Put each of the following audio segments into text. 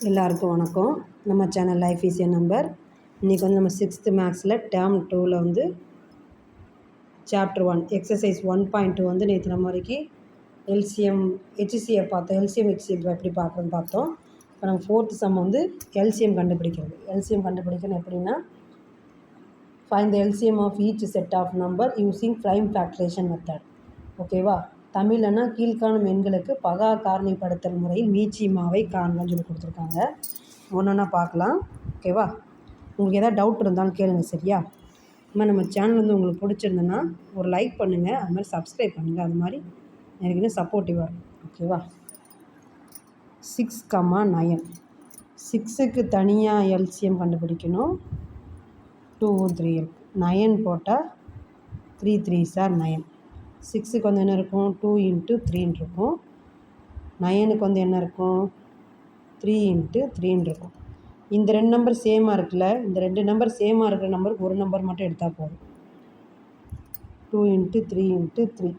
எல்லாருக்கும் வணக்கம். நம்ம channel life is a number. இன்றைக்கி வந்து நம்ம 6th மேக்ஸில் டேர்ம் 2ல் வந்து சாப்டர் 1 எக்ஸசைஸ் 1.2 வந்து நேற்று நம்ம வரைக்கும் எல்சிஎம் ஹெச்சிசியை பார்த்தோம். எல்சிஎம் ஹெச்சிசி எப்படி பார்க்குறோன்னு பார்த்தோம். இப்போ நம்ம 4th சம் வந்து எல்சிஎம் கண்டுபிடிக்கிறது. எல்சிஎம் கண்டுபிடிக்கணும் எப்படின்னா, find the LCM of each set of number using prime factorization method. ஓகேவா? தமிழ்னா கீழ்காணும் எண்களுக்கு பகா காரணிப்படுத்தல் முறையில் மீச்சிமாவை காண்கன்னு சொல்லி கொடுத்துருக்காங்க. ஒன்றா பார்க்கலாம். ஓகேவா? உங்களுக்கு எதாவது டவுட் இருந்தாலும் கேளுங்க, சரியா? நம்ம சேனல் வந்து உங்களுக்கு பிடிச்சிருந்ததுன்னா ஒரு லைக் பண்ணுங்கள், அது மாதிரி சப்ஸ்கிரைப் பண்ணுங்கள். அது மாதிரி எனக்கு இன்னும் சப்போர்ட்டிவாக இருக்கும். ஓகேவா? 6,9 6க்கு தனியாக எல்சிஎம் கண்டுபிடிக்கணும். 2 3 இருக்குது. 9 போட்டால் 3 3s are 9. 6க்கு வந்து என்ன இருக்கும்? 2 × 3 இருக்கும். 9க்கு வந்து என்ன இருக்கும்? 3 × 3 இருக்கும். இந்த ரெண்டு நம்பர் சேமாக இருக்குல்ல, இந்த ரெண்டு நம்பர் சேமாக இருக்கிற நம்பருக்கு ஒரு நம்பர் மட்டும் எடுத்தால் போதும். 2 × 3 × 3.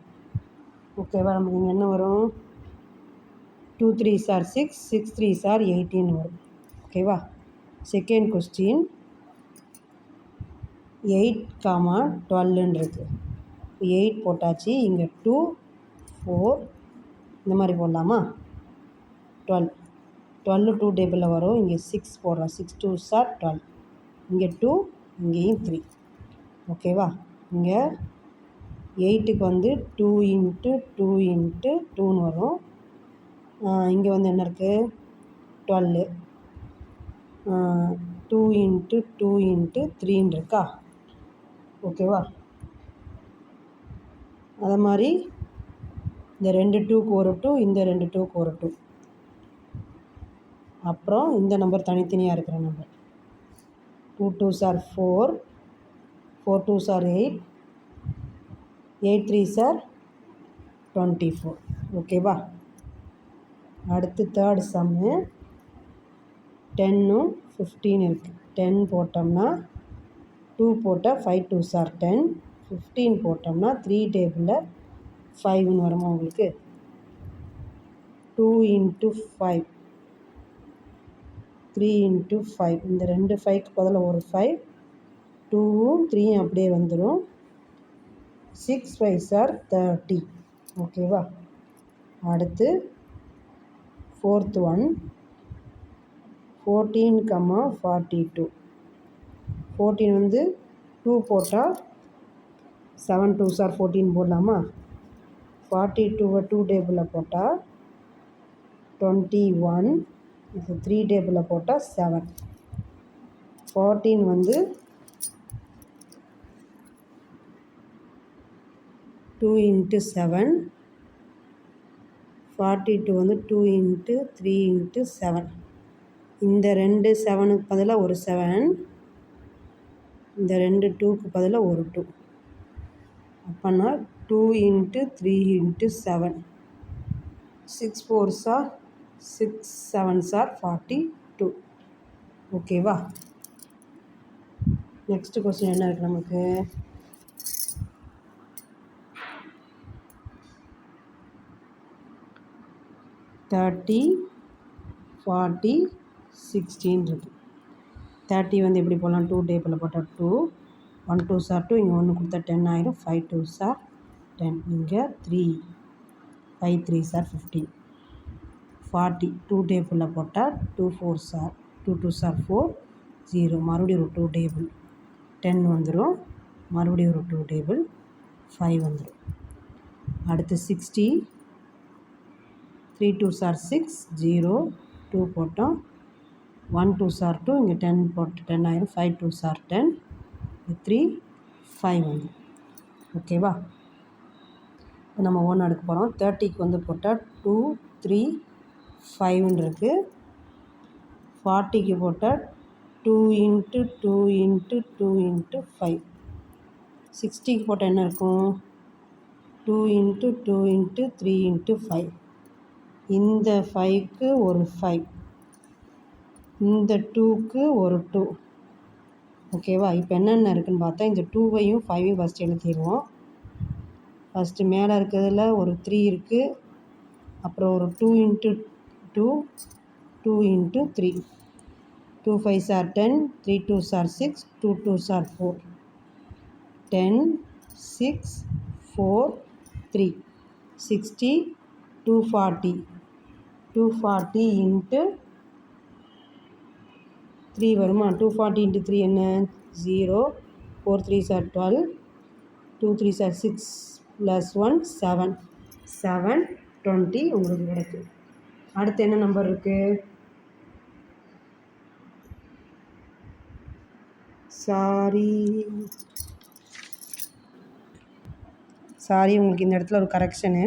ஓகேவா? நமக்கு இங்கே என்ன வரும்? 2 3s are 6, 6 3s are 18 வரும். ஓகேவா? செகண்ட் கொஸ்டின் 8,12 இருக்குது. 8 போட்டாச்சு. இங்கே 2 4 இந்த மாதிரி போடலாமா? 12 2 டேபிளில் வரும். இங்கே 6 போடுறோம். 6 2s are 12. இங்கே 2, இங்கேயும் 3. ஓகேவா? இங்கே 8க்கு வந்து 2 × 2 × 2ன்னு வரும். இங்கே வந்து என்ன இருக்குது? 12 2 × 2 × 3ன்னு இருக்கா? ஓகேவா? அதை மாதிரி இந்த ரெண்டு 2க்கு ஒரு 2, இந்த ரெண்டு 2க்கு ஒரு 2. அப்புறம் இந்த நம்பர் தனித்தனியாக இருக்கிற number 2 2s are 4, 4 2s are 8, 8 3s are 24. ஓகேவா? அடுத்து தேர்ட் சம்மு 10ம் 15 இருக்குது. 10 போட்டோம்னா 2 போட்டால் 5 2s are 10, 15 போட்டோம்னா 3 டேபிளில் 5ன்னு வருமா உங்களுக்கு? 2 × 5 3 × 5. இந்த ரெண்டு 5க்கு பதில் ஒரு 5, 2ம் 3யும் அப்படியே வந்துடும். 6 5s are 30. ஓகேவா? அடுத்து ஃபோர்த் ஒன் 14,42. 14 வந்து 2 போட்டால் 7 2s are 14 போடலாமா? 42 2 டேபிளில் போட்டால் 21, இது 3 டேபிளில் போட்டால் 7. 14 வந்து 2 × 7, 42 வந்து 2 × 3 × 7. இந்த ரெண்டு 7க்கு பதிலாக ஒரு 7, இந்த ரெண்டு 2க்கு பதிலாக ஒரு 2. அப்போனா 2 × 3 × 7. 6 4s are 6 7s are 42. ஓகேவா? நெக்ஸ்ட் கொஸ்டின் என்ன இருக்குது நமக்கு? தேர்ட்டி 40 16 இருக்குது. 30 வந்து எப்படி போடலாம்? 2 டேபிளில் போட்டால் 2, 1 2s are 2, இங்கே 1 கொடுத்தா 10 ஆயிரும். 5 2s are 10, இங்கே 3, 5 3s are 15. 40 2 டேபிளில் போட்டால் 2 4s are 2 2s are 4, 0. மறுபடியும் ஒரு 2 டேபிள் 10 வந்துடும். மறுபடியும் ஒரு 2 டேபிள் 5 வந்துடும். அடுத்து 60 3 2s are 6, 0 2 போட்டோம். 1 2s are 2, இங்கே 10 போட்டு 10 ஆயிரும். 5 2s are 10, 3 5 வந்து. ஓகேவா? நம்ம 1 எடுக்க போகிறோம். 30க்கு வந்து போட்டால் 2 3 5ன்னு இருக்குது. 40க்கு போட்டால் 2 × 2 × 2 × 5. 60க்கு போட்டால் என்ன இருக்கும்? 2 × 2 × 3 × 5. இந்த 5க்கு ஒரு 5, இந்த 2க்கு ஒரு 2. ஓகேவா? இப்போ என்னென்ன இருக்குதுன்னு பார்த்தா, இந்த 2வையும் 5வையும் ஃபஸ்ட்டு எழுதிடுவோம். ஃபஸ்ட்டு மேலே இருக்கிறதுல ஒரு 3 இருக்குது. அப்புறம் ஒரு 2 × 2 2 into 3. 2 5s are 10, 3 2s are 6, 2 2s are 4. 10, 6, 4, 3. 60, 240. 240 into 3 வருமா? 240 into 3 என்ன? 0. 4 3s are 12. 2 3s are 6 plus 1 7. 7 20 உங்களுக்கு கிடைக்கும். அடுத்து என்ன நம்பர் இருக்குது? சாரி உங்களுக்கு இந்த இடத்துல ஒரு கரெக்ஷனு.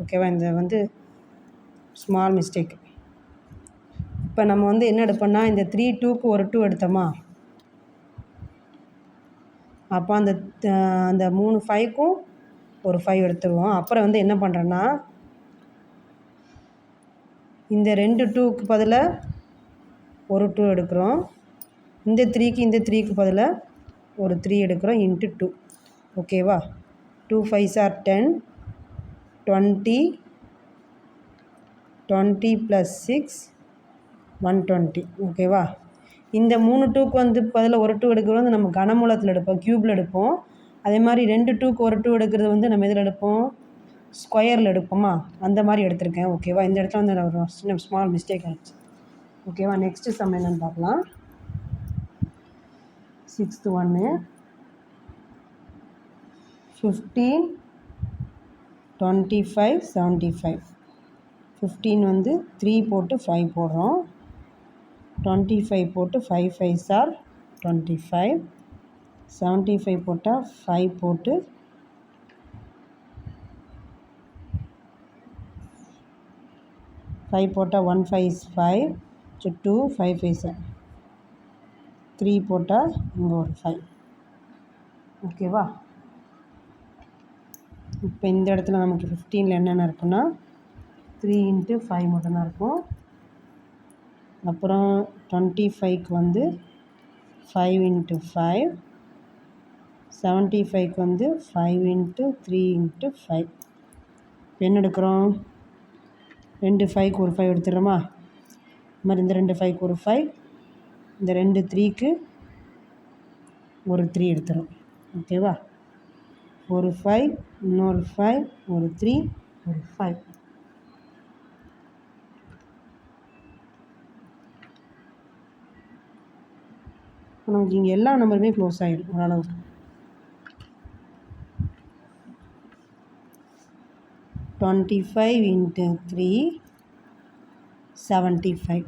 ஓகேவா? இந்த வந்து ஸ்மால் மிஸ்டேக். இப்போ நம்ம வந்து என்ன எடுப்போம்னா இந்த 3 2க்கு ஒரு 2 எடுத்தோமா, அப்போ அந்த 3 5க்கும் ஒரு 5 எடுத்துருவோம். அப்புறம் வந்து என்ன பண்ணுறேன்னா இந்த 2 2க்கு பதிலாக ஒரு 2 எடுக்கிறோம். இந்த 3க்கு பதிலாக ஒரு 3 எடுக்கிறோம் இன்ட்டு 2. ஓகேவா? 2 5s are 10, 20, 20 plus 6 120. ஓகேவா? இந்த 3 2க்கு வந்து பதில் ஒரு 2 எடுக்கிறது வந்து நம்ம கனமூலத்தில் எடுப்போம், க்யூப்பில் எடுப்போம். அதே மாதிரி 2 2க்கு ஒரு 2 எடுக்கிறது வந்து நம்ம எதில் எடுப்போம்? ஸ்கொயரில் எடுப்போமா? அந்த மாதிரி எடுத்திருக்கேன். ஓகேவா? இந்த இடத்துல வந்து ஒரு சின்ன ஸ்மால் மிஸ்டேக் ஆகிடுச்சு. ஓகேவா? நெக்ஸ்ட்டு சம் என்னென்னு பார்க்கலாம். 6th ஒன்று 15 25 75. 15 வந்து 3 போட்டு 5 போடுறோம். 25 போட்டு 5 5s are 25. 75 போட்டால் 5 போட்டு 5 போட்டால் 1 5 is 5. 2 5 5 3 போட்டால் இங்கே ஒரு 5. ஓகேவா? இப்போ இந்த இடத்துல நமக்கு 15ல் என்னென்ன இருக்குன்னா 3 into 5 மட்டும்தான் இருக்கும். அப்புறம் 25க்கு வந்து 5 into 5. 75க்கு வந்து 5 into 3 into 5. இப்போ என்ன எடுக்கிறோம்? 2 5க்கு ஒரு 5 எடுத்துடுறோமா? இது மாதிரி இந்த 2 5க்கு ஒரு 5, இந்த 2 3க்கு ஒரு 3 எடுத்துரும். ஓகேவா? ஒரு 5, இன்னொரு 5, ஒரு 3, ஒரு 5. நமக்கு இங்கே எல்லா நம்பருமே க்ளோஸ் ஆகிடும் ஓரளவுக்கு. 25 into 3 75.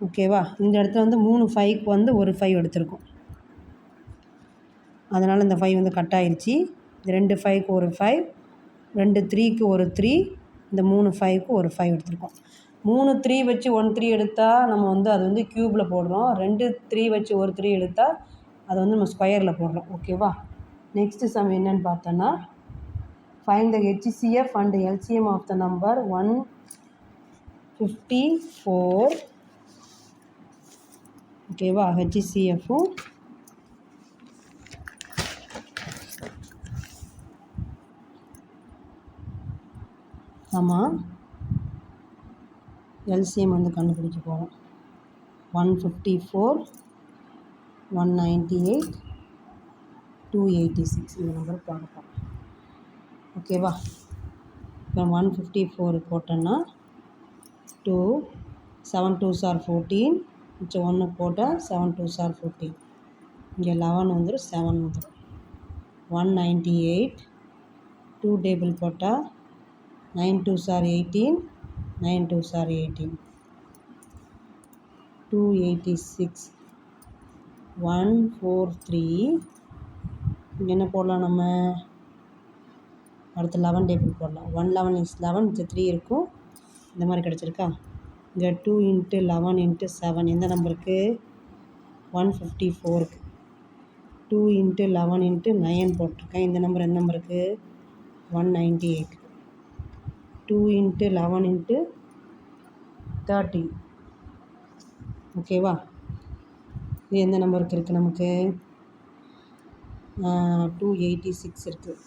ஓகேவா? இந்த இடத்துல வந்து 3 5க்கு வந்து ஒரு 5 எடுத்திருக்கோம். அதனால் இந்த 5 வந்து கட் ஆயிடுச்சு. இந்த 2 5க்கு ஒரு 5, 2 3க்கு ஒரு 3, இந்த 3 5க்கு ஒரு 5 எடுத்திருக்கோம். 3 3 வச்சு 1 3 எடுத்தால் நம்ம வந்து அது வந்து க்யூப்பில் போடுறோம். 2 3 வச்சு ஒரு 3 எடுத்தால் அது வந்து நம்ம ஸ்கொயரில் போடுறோம். ஓகேவா? நெக்ஸ்ட்டு சம் என்னன்னு பார்த்தோன்னா find the HCF and LCM of the number 154. ஓகேவா? HCFும் ஆமாம் LCM வந்து கண்டுபிடிக்க போகிறோம். 154, 198, 286 இந்த நம்பர் பார்ப்போம். ஓகேவா? இப்போ 154 போட்டோன்னா 2 7 2s are 14, மிச்சம் 1 போட்டால் 7 2s are 14. இங்கே 11 வந்துடும், 7 வந்துடும். 198 2 டேபிள் போட்டால் 9 2s are 18, 9 2s are 18. 286 143. இங்கே என்ன போடலாம் நம்ம? அடுத்து 11 டேபிள் போடலாம். 111 is 11, மிச்சம் 3 இருக்கும். இந்த மாதிரி கிடச்சிருக்கா? இங்கே 2 into 11 into 7 எந்த நம்பருக்கு? 154க்கு. 2 into 11 into 9 போட்டிருக்கேன். இந்த நம்பர் எந்த நம்பருக்கு? 198. 2 into 11 into 13. ஓகேவா? இது எந்த நம்பருக்கு இருக்குது நமக்கு? 286 இருக்குது.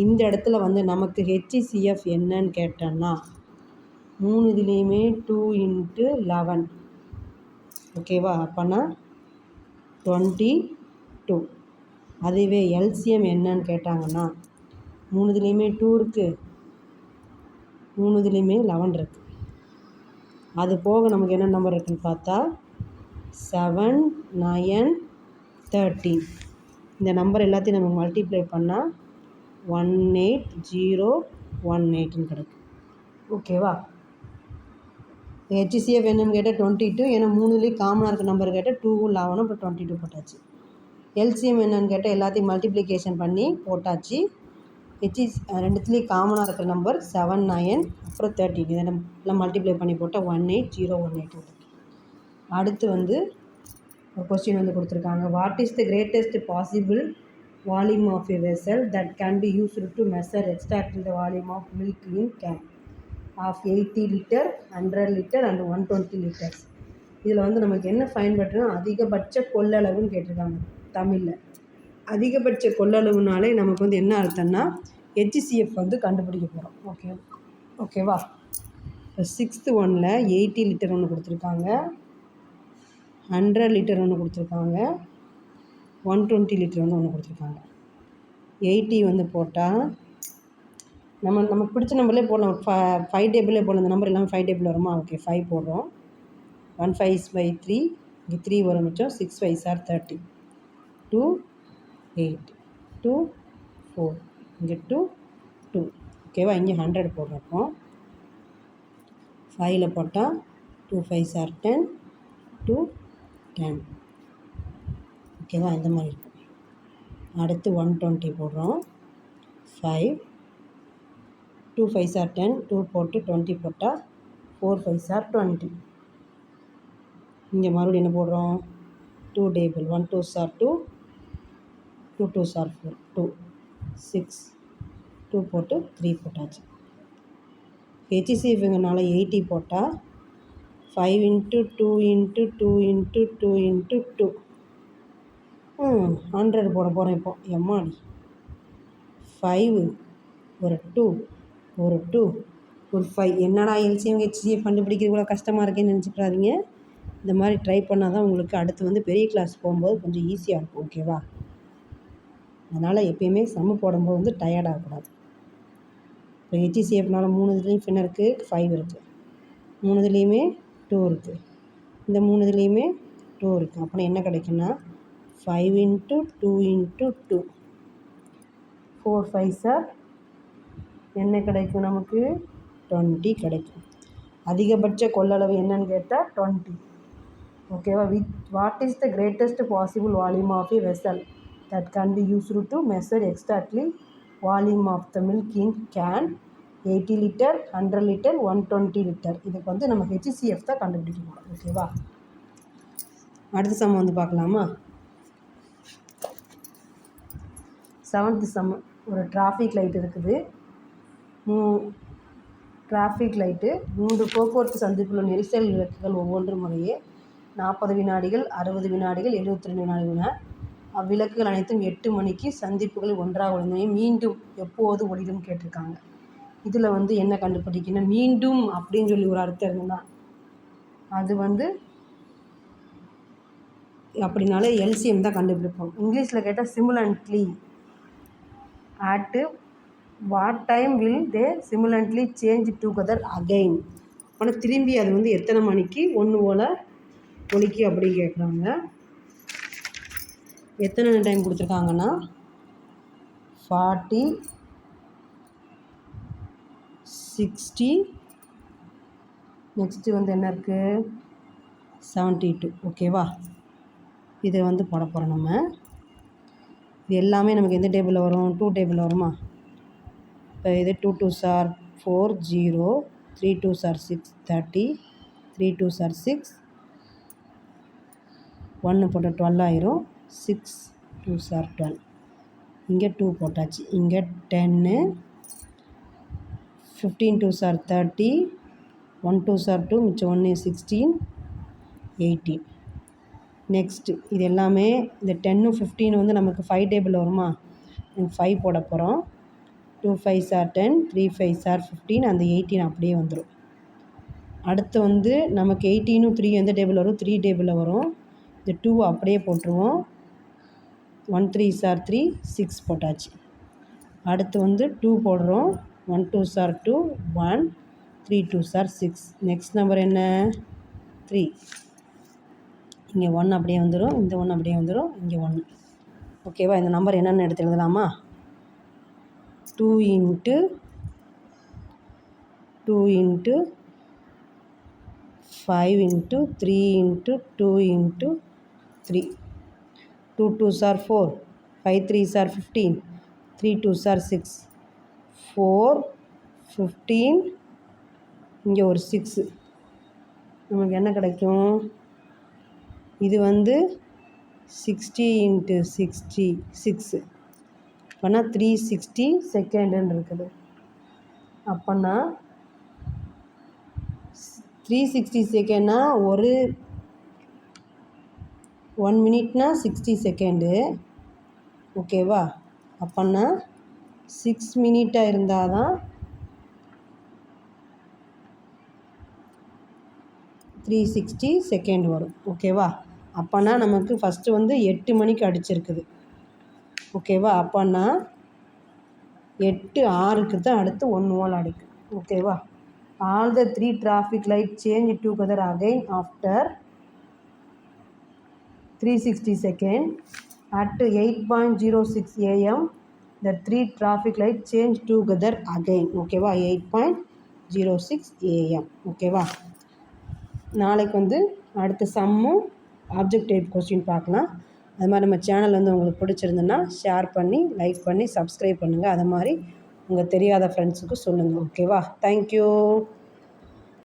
இந்த இடத்துல வந்து நமக்கு HCF என்னன்னு கேட்டோன்னா 3 இதுலேயுமே 2 × 11 ஓகேவா? அப்போனா 22. அதுவே எல்சிஎம் என்னன்னு கேட்டாங்கன்னா 3 இதுலேயுமே 2 இருக்குது, 3 இதுலேயுமே 11 இருக்குது. அது போக நமக்கு என்ன நம்பர் இருக்குதுன்னு பார்த்தா 7, 9, 13. இந்த நம்பர் எல்லாத்தையும் நம்ம மல்டிப்ளை பண்ணால் 18018ன்னு கிடைக்கும். ஓகேவா? ஹெச்சிசிஎஃப் என்னன்னு கேட்டால் 22. ஏன்னா 3 காமனாக இருக்க நம்பர் கேட்டால் 2வும் 11 அப்புறம் 22 போட்டாச்சு. எல்சிஎம் என்னன்னு கேட்டால் எல்லாத்தையும் மல்டிப்ளிகேஷன் பண்ணி போட்டாச்சு. ரெண்டுத்துலேயும் காமனாக இருக்கிற நம்பர் 7, 9 அப்புறம் 13. இதை நம்ம மல்டிப்ளை பண்ணி போட்டால் 18018. அடுத்து வந்து ஒரு கொஸ்டின் வந்து கொடுத்துருக்காங்க. What is the greatest possible volume of a vessel that can be used to measure extract the volume of milk in can of 80 litre, 100 litre and 120 litres. இதில் வந்து நமக்கு என்ன ஃபைண்ட் பண்ணுறோன்னா அதிகபட்ச கொள்ளளவுன்னு கேட்டிருக்காங்க தமிழில். அதிகபட்ச கொள்ளளவுனாலே நமக்கு வந்து என்ன அர்த்தம்னா ஹெச்சிசிஎஃப் வந்து கண்டுபிடிக்க போகிறோம். ஓகேவா? இப்போ 6th ஒன்னில் 80 லிட்டர் ஒன்று கொடுத்துருக்காங்க, 100 லிட்டர் ஒன்று கொடுத்துருக்காங்க, 120 லிட்டர் வந்து ஒன்று கொடுத்துருக்காங்க. 80 வந்து போட்டால் நமக்கு பிடிச்ச நம்பர்லேயே போடலாம். 5 டேபிளே போடலாம். இந்த நம்பர் எல்லாமே 5 டேபிள் வருமா? ஓகே, 5 போடுறோம். 1 5 by 3, இங்கே 3 வரும் மிச்சம். 6 5 are 30, 2 8, 2 4, இங்கே 2 2. ஓகேவா? இங்கே 100 போடுறப்போ 5ல் போட்டால் 2 5 are 10, 2 10. ஓகேவா? இந்த மாதிரி இருக்கும். அடுத்து 120 போடுறோம். 5, 2 5 are 10, 2 போட்டு 20 போட்டால் 4 5 are 20. இங்கே மறுபடியும் என்ன போடுறோம்? 2 table. 1 2s are 2, 2 2s are 4, 2 6, 2 போட்டு 3 போட்டாச்சு. ஹெச்சிசிஎஃப்ங்கனால 80 போட்டால் 5 × 2 × 2 × 2 × 2. 100 போட போகிறேன் இப்போ. எம்மாடி, 5 ஒரு 2 ஒரு 2 ஒரு 5. என்னடா எல்சிஎம் ஹெச்சிசிஎஃப் கண்டுபிடிக்கிறது கூட கஷ்டமாக இருக்கேன்னு நினச்சிக்கிறாதீங்க. இந்த மாதிரி ட்ரை பண்ணால் தான் உங்களுக்கு அடுத்து வந்து பெரிய கிளாஸ் போகும்போது கொஞ்சம் ஈஸியாக இருக்கும். ஓகேவா? அதனால் எப்பயுமே சம்மு போடும்போது வந்து டயர்ட் ஆகக்கூடாது. இப்போ ஹெச்சிசிஎஃப்னால 3 இதுலேயும் என்ன இருக்குது? 5 இருக்குது. 3 இதுலேயுமே 2 இருக்குது. இந்த 3 இதுலேயுமே 2 இருக்குது. அப்புறம் என்ன கிடைக்குன்னா 5 × 2 × 2, 4 5s are என்ன கிடைக்கும் நமக்கு? 20 கிடைக்கும். அதிகபட்ச கொள்ளளவு என்னன்னு கேட்டால் 20. ஓகேவா? What is the greatest possible volume of a vessel that can be used to measure exactly volume of the milk in can 80 litre, 100 litre, 120 litre. இதுக்கு வந்து நம்ம ஹெச்சிசிஎஃப் தான் கண்டுபிடிக்கணும். ஓகேவா? அடுத்த சம் வந்து பார்க்கலாமா? 7th sum. ஒரு டிராஃபிக் லைட் இருக்குது. டிராஃபிக் லைட்டு 3 போக்குவரத்து சந்திப்புள்ள நெரிசல் விளக்குகள் ஒவ்வொன்று முறையே 40 வினாடிகள், 60 வினாடிகள், 72 வினாடிகள். அவ்விளக்குகள் அனைத்தும் 8 மணிக்கு சந்திப்புகள் ஒன்றாக ஒளிர்ந்தன. மீண்டும் எப்போது ஒளிரும் கேட்டிருக்காங்க. இதில் வந்து என்ன கண்டுபிடிக்கணும்? மீண்டும் அப்படின்னு சொல்லி ஒரு அர்த்தம் இருந்ததுன்னா அது வந்து அப்படின்னாலே எல்சிஎம் தான் கண்டுபிடிப்போம். இங்கிலீஷில் கேட்டால் simultaneously. At what time will they simultaneously change together again. ஆனால் திரும்பி அது வந்து எத்தனை மணிக்கு ஒன்று போல் ஒலிக்கு அப்படி கேட்குறாங்க. எத்தனை டைம் கொடுத்துருக்காங்கன்னா 40, 60, நெக்ஸ்ட்டு வந்து என்ன இருக்குது 72. ஓகேவா? இதை வந்து போட போகிறோம் நம்ம. இது எல்லாமே நமக்கு எந்த டேபிளில் வரும்? 2 டேபிள் வருமா? இப்போ இது 2 2s are 4 0, 3 2s are 6 30, 3 2s are 6, 1 போட்ட 12 ஆயிரும். 6 2s are 12. இங்கே 2 போட்டாச்சு. இங்கே 10, 15 2s are 30, 1 2s are 2, மிச்சம் 1 16, 18. நெக்ஸ்ட்டு இது எல்லாமே இந்த 10 15 வந்து நமக்கு 5 டேபிள் வருமா? 5 போட போகிறோம். 2 5s are 10, 3 5s are 15, அந்த 18 அப்படியே வந்துடும். அடுத்து வந்து நமக்கு 18 3 எந்த டேபிள் வரும், 3 டேபிளில் வரும். இந்த 2 அப்படியே போட்டுருவோம். 1 3s are 3, 6 போட்டாச்சு. அடுத்து வந்து 2 போடுறோம். 1 2s are 2, 1, 3 2s are 6. Next number என்ன, 3. இங்கே 1 அப்படியே வந்துடும், இந்த 1 அப்படியே வந்துடும், இங்கே 1. ஓகேவா? இந்த நம்பர் என்னென்னு எடுத்து எழுதலாமா? 2 into 2 into 5 into 3 into 2 into 3. 2 2s are 4, 5 3s are 15, 3 2s are 6, 4 15, இங்கே ஒரு 6. நமக்கு என்ன கிடைக்கும்? இது வந்து 60 into 66 அப்போனா 360 செகண்டுன்னு இருக்குது. அப்போனா 360 செகண்ட்னா ஒரு 1 மினிட்னா 60 செகண்டு. ஓகேவா? அப்போனா 6 மினிட்டாக இருந்தால் தான் 360 செகண்ட் வரும். ஓகேவா? அப்போனா நமக்கு ஃபஸ்ட்டு வந்து 8 மணிக்கு அடிச்சிருக்குது. ஓகேவா? அப்போனா 8 6க்கு தான் அடுத்து 1 ஓல் அடிக்கும். ஓகேவா? All the 3 traffic lights change together again after 360 seconds. At 8.06 am, the 3 traffic lights change together again. ஓகேவா? 8.06 am. ஓகேவா? நாளைக்கு வந்து அடுத்த சம்மும் ஆப்ஜெக்ட் டைப் கொஸ்டின் பார்க்கலாம். அது மாதிரி நம்ம சேனல் வந்து உங்களுக்கு பிடிச்சிருந்துன்னா ஷேர் பண்ணி, லைக் பண்ணி, சப்ஸ்கிரைப் பண்ணுங்கள். அது மாதிரி உங்கள் தெரியாத ஃப்ரெண்ட்ஸுக்கு சொல்லுங்கள். ஓகேவா? தேங்க்யூ.